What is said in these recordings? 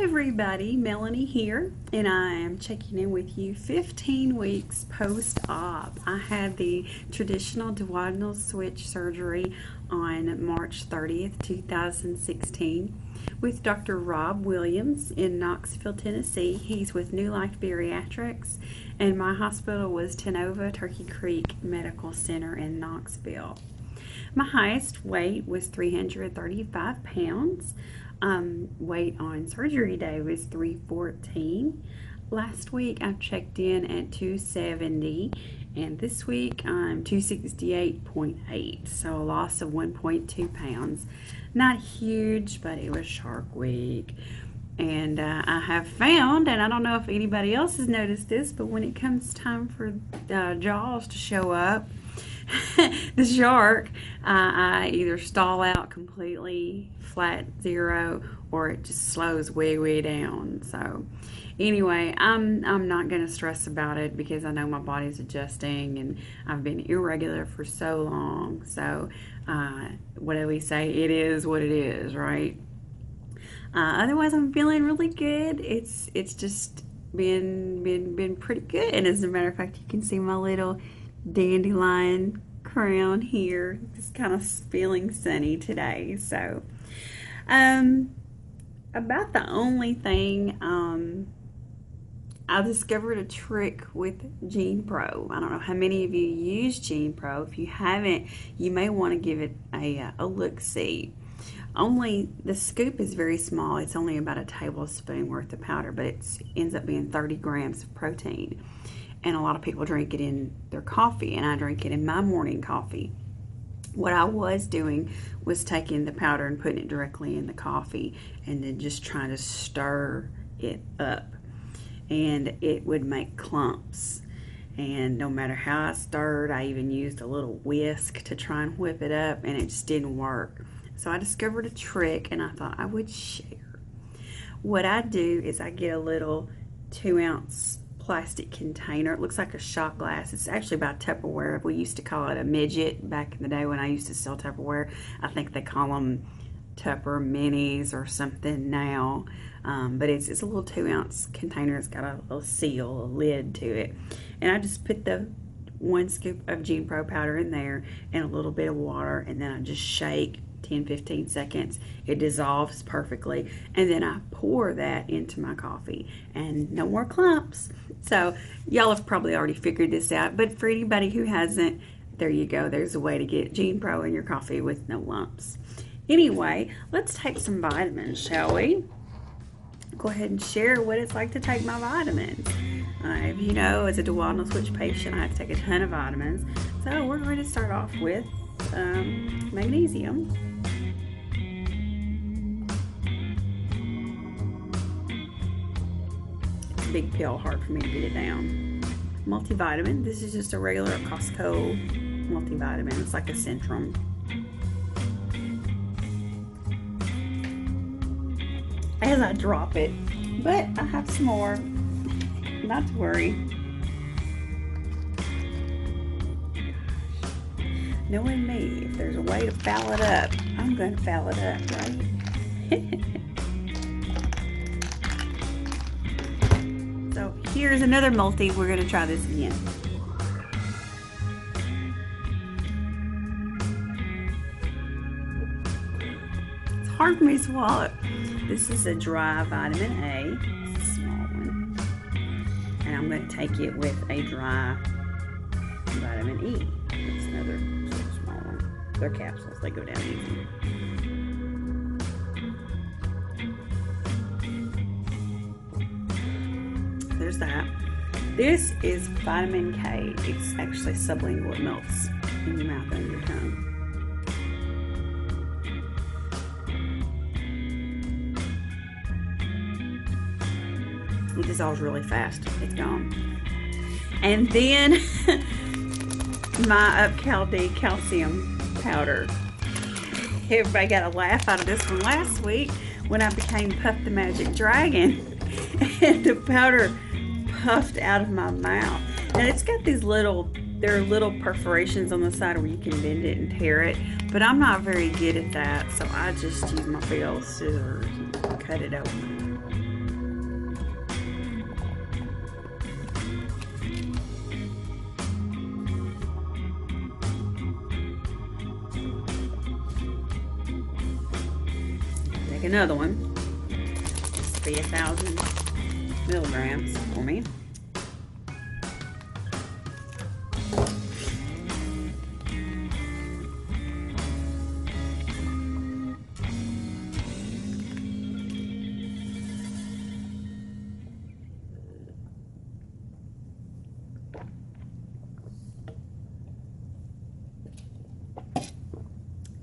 everybody, Melanie here, and I am checking in with you 15 weeks post-op. I had the traditional duodenal switch surgery on March 30th, 2016 with Dr. Rob Williams in Knoxville, Tennessee. He's with New Life Bariatrics, and my hospital was Tenova Turkey Creek Medical Center in Knoxville. My highest weight was 335 pounds. Weight on surgery day was 314. Last week I checked in at 270, and this week I'm 268.8, so a loss of 1.2 pounds. Not huge, but it was Shark Week. And I have found, and I don't know if anybody else has noticed this, but when it comes time for jaws to show up, the shark, I either stall out completely, flat zero, or it just slows way down. So anyway, I'm not going to stress about it because I know my body's adjusting and I've been irregular for so long. So what do we say? It is what it is, right? Otherwise, I'm feeling really good. It's just been pretty good. And as a matter of fact, you can see my little dandelion crown here. Just kind of feeling sunny today. So about the only thing, I discovered a trick with Gene Pro. I don't know how many of you use Gene Pro. If you haven't, you may want to give it a look-see. Only the scoop is very small. It's only about a tablespoon worth of powder, but it ends up being 30 grams of protein. And a lot of people drink it in their coffee, and I drink it in my morning coffee. What I was doing was taking the powder and putting it directly in the coffee and then just trying to stir it up. And it would make clumps. And no matter how I stirred, I even used a little whisk to try and whip it up, and it just didn't work. So I discovered a trick, and I thought I would share. What I do is I get a little 2-ounce plastic container. It looks like a shot glass. It's actually about Tupperware. We used to call it a midget back in the day when I used to sell Tupperware. I think they call them Tupper minis or something now. But it's a little 2-ounce container. It's got a seal, a lid to it. And I just put the 1 scoop of Gene Pro powder in there and a little bit of water, and then I just shake 10-15 seconds. It dissolves perfectly, and then I pour that into my coffee, and no more clumps. So y'all have probably already figured this out, but for anybody who hasn't, there you go. There's a way to get Gene Pro in your coffee with no lumps. Anyway, let's take some vitamins, shall we? Go ahead and share what it's like to take my vitamins. If you know, as a duodenal switch patient, I have to take a ton of vitamins. So we're going to start off with magnesium. It's a big pill, hard for me to get it down. Multivitamin. This is just a regular Costco multivitamin. It's like a Centrum. As I drop it, but I have some more. Not to worry. Knowing me, if there's a way to foul it up, I'm going to foul it up, right? So here's another multi. We're going to try this again. It's hard for me to swallow. This is a dry vitamin A. It's a small one. And I'm going to take it with a dry vitamin E. It's another small one. They're capsules. They go down easy. There's that. This is vitamin K. It's actually sublingual. It melts in your mouth under your tongue. It dissolves really fast. It's gone. And then my UpCal-D calcium powder. Everybody got a laugh out of this one last week when I became Puff the Magic Dragon and the powder puffed out of my mouth. And it's got these little, there are little perforations on the side where you can bend it and tear it, but I'm not very good at that, so I just use my big old scissors and cut it open. another one. This will be 1,000 milligrams for me.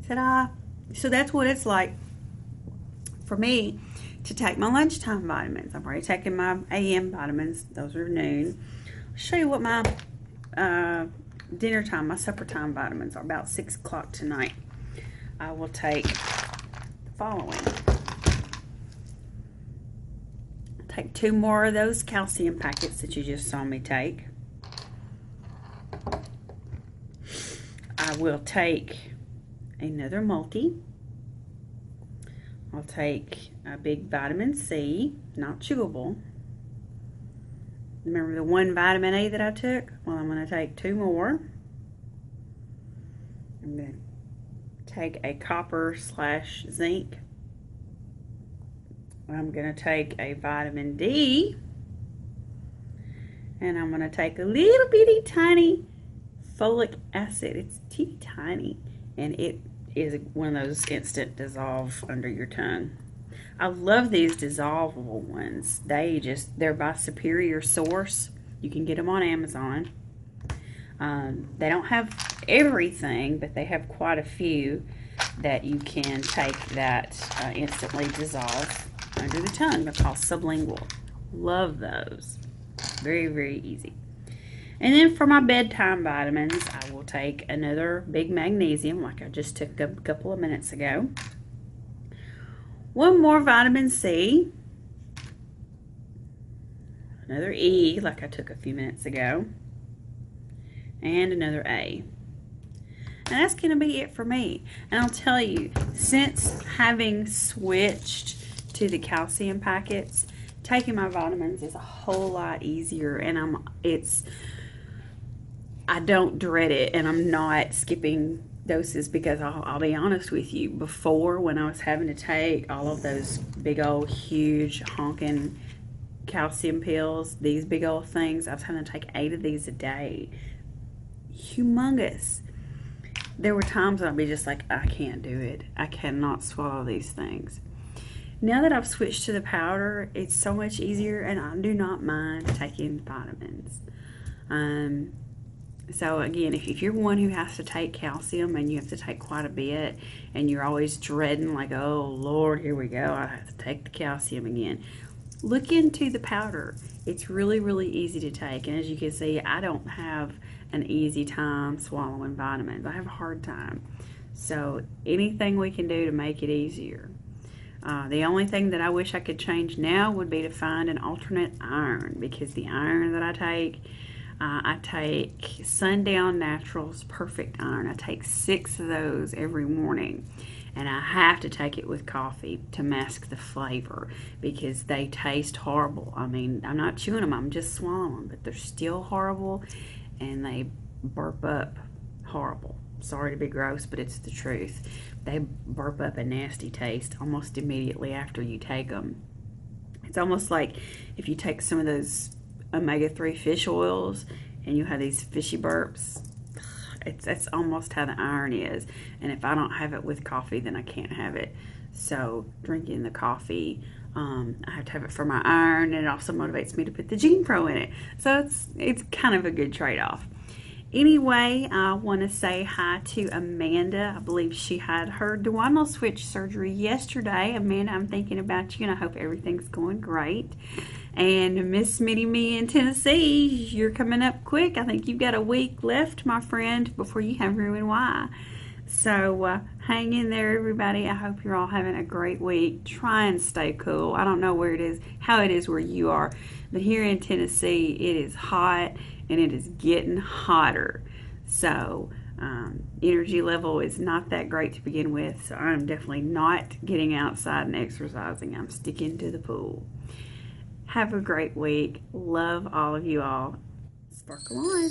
Ta-da! So that's what it's like for me to take my lunchtime vitamins. I've already taken my AM vitamins. Those are noon. I'll show you what my dinner time, my supper time vitamins are. About 6 o'clock tonight. I will take the following. I'll take 2 more of those calcium packets that you just saw me take. I will take another multi. I'll take a big vitamin C, not chewable. Remember the 1 vitamin A that I took? Well, I'm going to take 2 more. I'm going to take a copper/zinc. I'm going to take a vitamin D. And I'm going to take a little bitty tiny folic acid. It's teeny tiny. And it is one of those instant dissolve under your tongue. I love these dissolvable ones. They're by Superior Source. You can get them on Amazon. They don't have everything, but they have quite a few that you can take that instantly dissolve under the tongue. They're called sublingual. Love those. Very, very easy. And then for my bedtime vitamins, I will take another big magnesium like I just took a couple of minutes ago. 1 more vitamin C. Another E like I took a few minutes ago. And another A. And that's going to be it for me. And I'll tell you, since having switched to the calcium packets, taking my vitamins is a whole lot easier, and I don't dread it, and I'm not skipping doses because I'll be honest with you, before when I was having to take all of those big old huge honking calcium pills, these big old things, I was having to take 8 of these a day. Humongous. There were times I'd be just like, I can't do it. I cannot swallow these things. Now that I've switched to the powder, it's so much easier, and I do not mind taking vitamins. So again, if you're one who has to take calcium and you have to take quite a bit, and you're always dreading like, oh Lord, here we go, I have to take the calcium again, look into the powder. It's really, really easy to take, and as you can see, I don't have an easy time swallowing vitamins. I have a hard time. So anything we can do to make it easier. The only thing that I wish I could change now would be to find an alternate iron, because the iron that I take Sundown Naturals Perfect Iron. I take 6 of those every morning, and I have to take it with coffee to mask the flavor because they taste horrible. I mean, I'm not chewing them, I'm just swallowing them, but they're still horrible, and they burp up horrible. Sorry to be gross, but it's the truth. They burp up a nasty taste almost immediately after you take them. It's almost like if you take some of those omega-3 fish oils and you have these fishy burps. That's almost how the iron is. And if I don't have it with coffee, then I can't have it. So drinking the coffee, I have to have it for my iron, and it also motivates me to put the Gene Pro in it. So it's kind of a good trade-off. Anyway, I want to say hi to Amanda. I believe she had her duodenal switch surgery yesterday. Amanda, I'm thinking about you, and I hope everything's going great. And Miss Smitty Me in Tennessee, you're coming up quick. I think you've got a week left, my friend, before you have Roux Y. So hang in there, everybody. I hope you're all having a great week. Try and stay cool. I don't know how it is where you are, but here in Tennessee, it is hot and it is getting hotter. So energy level is not that great to begin with. So I'm definitely not getting outside and exercising. I'm sticking to the pool. Have a great week. Love all of you all. Sparkle on.